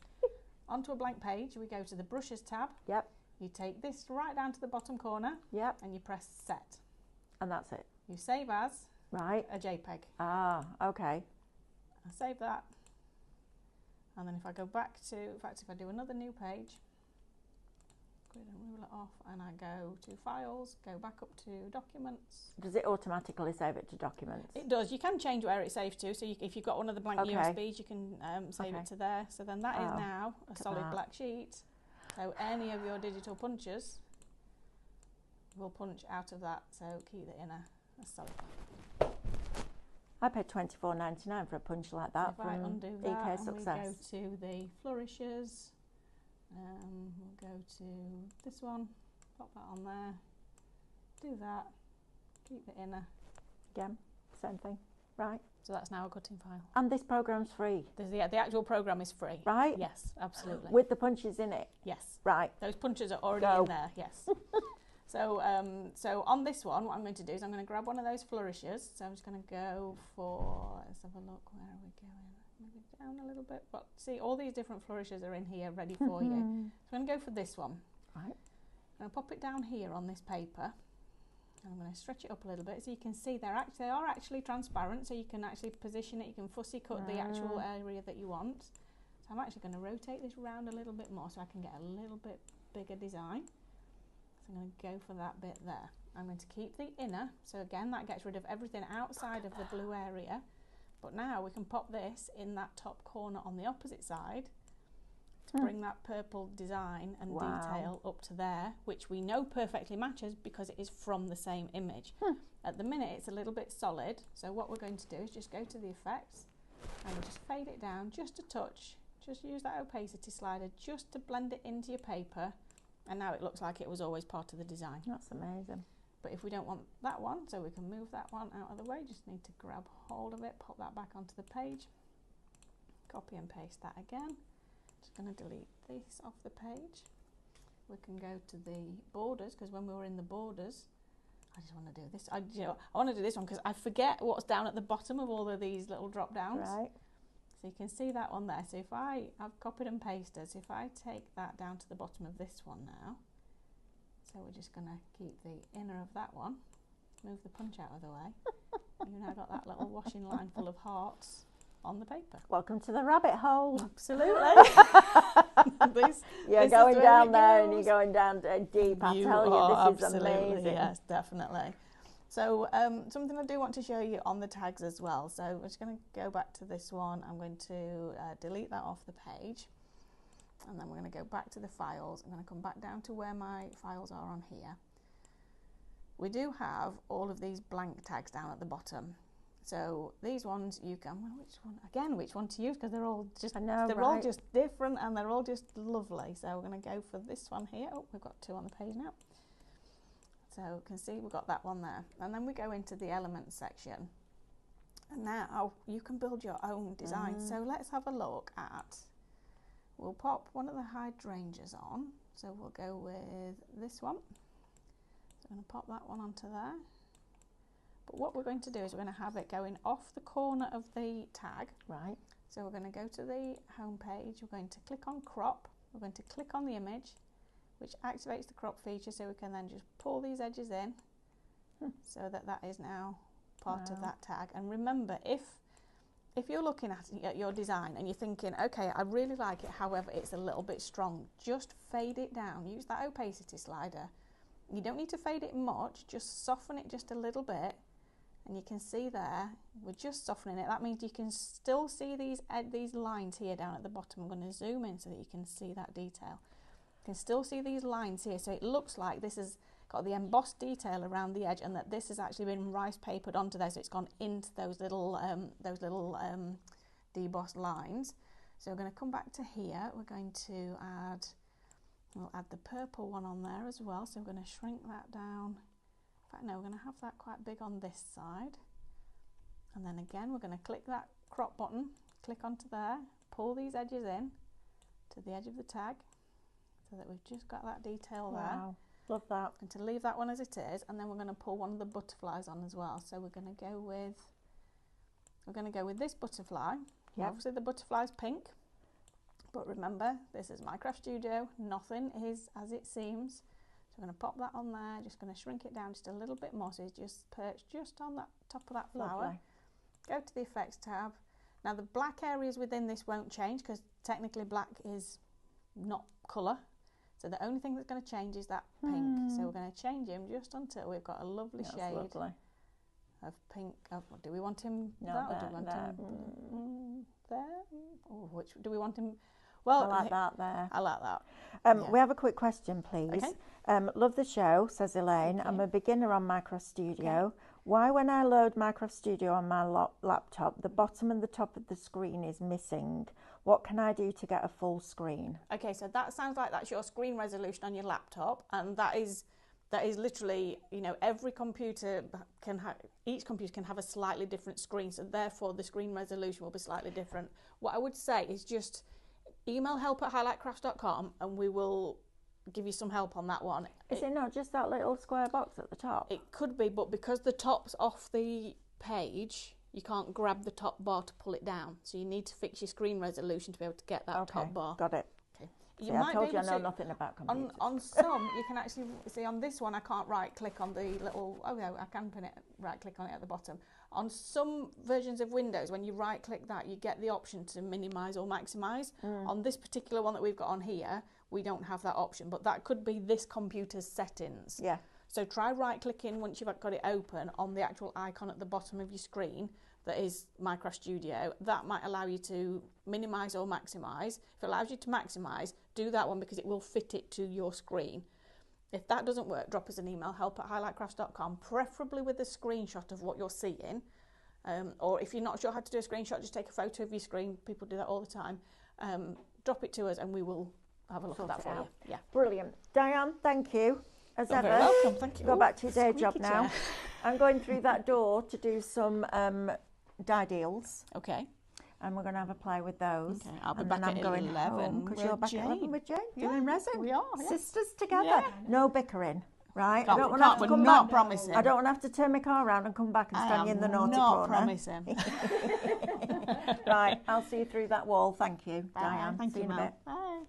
onto a blank page, we go to the brushes tab, Yep, you take this right down to the bottom corner, yep, and you press set. and that's it. You save as Right. a JPEG. Ah, okay. I save that, and then if I go back to, in fact, if I do another new page, rule it off, and I go to files, go back up to documents. Does it automatically save it to documents? It does. You can change where it saves to. So if you've got one of the blank Okay. USBs, you can save Okay. it to there. So then that is Oh, now a at solid that. black sheet. So any of your digital punches will punch out of that. So keep the inner a solid. I paid $24.99 for a punch like that If I from undo EK that and Success. we go to the flourishes, we'll go to this one, pop that on there, do that, keep the inner. Again, same thing. Right. So that's now a cutting file. And this program's free, The actual program is free. right? Yes, absolutely. With the punches in it. Yes, Right. those punches are already Go. in there. Yes. So on this one, what I'm going to do is I'm going to grab one of those flourishes. So I'm just going to go for, let's have a look, where are we going? Maybe down a little bit. But see, all these different flourishes are in here ready for you. So I'm going to go for this one. Right. I'm going to pop it down here on this paper. And I'm going to stretch it up a little bit so you can see they are actually transparent, so you can actually position it, you can fussy cut the actual area that you want. So I'm actually going to rotate this round a little bit more so I can get a little bit bigger design. So I'm going to go for that bit there. I'm going to keep the inner, so again that gets rid of everything outside of the blue area, But now we can pop this in that top corner on the opposite side to bring that purple design and detail up to there, which we know perfectly matches because it is from the same image. At the minute it's a little bit solid, so what we're going to do is just go to the effects and we'll just fade it down just a touch. Just use that opacity slider just to blend it into your paper, and now it looks like it was always part of the design. That's amazing. But if we don't want that one, so we can move that one out of the way, just need to grab hold of it, pop that back onto the page, copy and paste that again. Just going to delete this off the page. We can go to the borders, because when we were in the borders, I just want to do this. I want to do this one because I forget what's down at the bottom of all of these little drop downs. Right. So you can see that one there. So if I've copied and pasted, so if I take that down to the bottom of this one now, so we're just going to keep the inner of that one, move the punch out of the way. You've now got that little washing line full of hearts on the paper. Welcome to the rabbit hole. Absolutely. You're this going is where down it there and goes. you're going down deep. I tell you, this is amazing. Yes, definitely. So something I do want to show you on the tags as well. So we're just going to go back to this one. I'm going to delete that off the page. And then we're going to go back to the files. I'm going to come back down to where my files are on here. We do have all of these blank tags down at the bottom. So these ones you can, which one to use, because they're all just, all just different and they're all just lovely. So we're going to go for this one here. Oh, we've got two on the page now. So you can see we've got that one there. And then we go into the elements section. And now you can build your own design. So let's have a look at, we'll pop one of the hydrangeas on. So we'll go with this one. So I'm going to pop that one onto there. But what we're going to do is we're going to have it going off the corner of the tag. Right. So we're going to go to the home page. We're going to click on crop. We're going to click on the image, which activates the crop feature, so we can then just pull these edges in so that that is now part of that tag. And remember, if you're looking at your design and you're thinking, okay, I really like it, however, it's a little bit strong, just fade it down. Use that opacity slider. You don't need to fade it much, just soften it just a little bit. And you can see there, we're just softening it. That means you can still see these lines here down at the bottom. I'm going to zoom in so that you can see that detail. You can still see these lines here. So it looks like this has got the embossed detail around the edge and that this has actually been rice papered onto there. So it's gone into those little debossed lines. So we're going to come back to here. We're going to we'll add the purple one on there as well. So we're going to shrink that down. In fact, no, we're going to have that quite big on this side. And then again, we're going to click that crop button, click onto there, pull these edges in to the edge of the tag so that we've just got that detail there. Wow, love that. And to leave that one as it is, and then we're going to pull one of the butterflies on as well. So we're going to go with this butterfly. Yep. Obviously the butterfly's pink, but remember, this is Minecraft Studio. Nothing is as it seems. So I'm going to pop that on there, just going to shrink it down just a little bit more so it's just perched just on that top of that flower. Lovely. Go to the effects tab. Now the black areas within this won't change because technically black is not colour. So the only thing that's going to change is that pink. So we're going to change him just until we've got a lovely shade Lovely. of pink. Do we want him No, that or do we want him there? Or which do we want him? Well, I like that there. I like that. Yeah. We have a quick question, please. Okay. Love the show, says Elaine. Thank I'm you. a beginner on Minecraft Studio. Why, when I load Minecraft Studio on my laptop, the bottom and the top of the screen is missing? What can I do to get a full screen? Okay, so that sounds like that's your screen resolution on your laptop, and that is literally, every computer each computer can have a slightly different screen, so therefore the screen resolution will be slightly different. What I would say is just email help@highlightcrafts.com and we will give you some help on that one. Is it not just that little square box at the top? It could be, but because the top's off the page, you can't grab the top bar to pull it down. So you need to fix your screen resolution to be able to get that top bar. Got it. Okay. See, I told you I know nothing about computers. On some, you can actually see on this one, I can't right click on the little, oh no, I can pin it, right click on it at the bottom. On some versions of Windows, when you right click that, you get the option to minimise or maximise. On this particular one that we've got on here, we don't have that option, but that could be this computer's settings. Yeah. So try right clicking once you've got it open on the actual icon at the bottom of your screen that is Minecraft Studio. That might allow you to minimise or maximise. If it allows you to maximise, do that one because it will fit it to your screen. If that doesn't work, drop us an email, help@highlightcrafts.com, preferably with a screenshot of what you're seeing. Or if you're not sure how to do a screenshot, just take a photo of your screen. People do that all the time. Drop it to us and we will have a look at that for you. Yeah. Brilliant. Diane, thank you. As You're ever. very welcome, thank you. Go back to your day Squeaky job now. chair. I'm going through that door to do some die deals, Okay. and we're going to have a play with those. Okay, I'll be and back then I'm at going 11 home because with you're back at 11 Jane. with Jane Yeah, doing resin. we are, yeah. Sisters together. Yeah. No bickering, right? Can't- I don't want to have to we're come not back. promising. I don't want to have to turn my car around and come back and stand you in the naughty not corner. promising. Right, I'll see you through that wall. Thank you, Bye. Diane. Thank see you, you in a Mel. bit. Bye.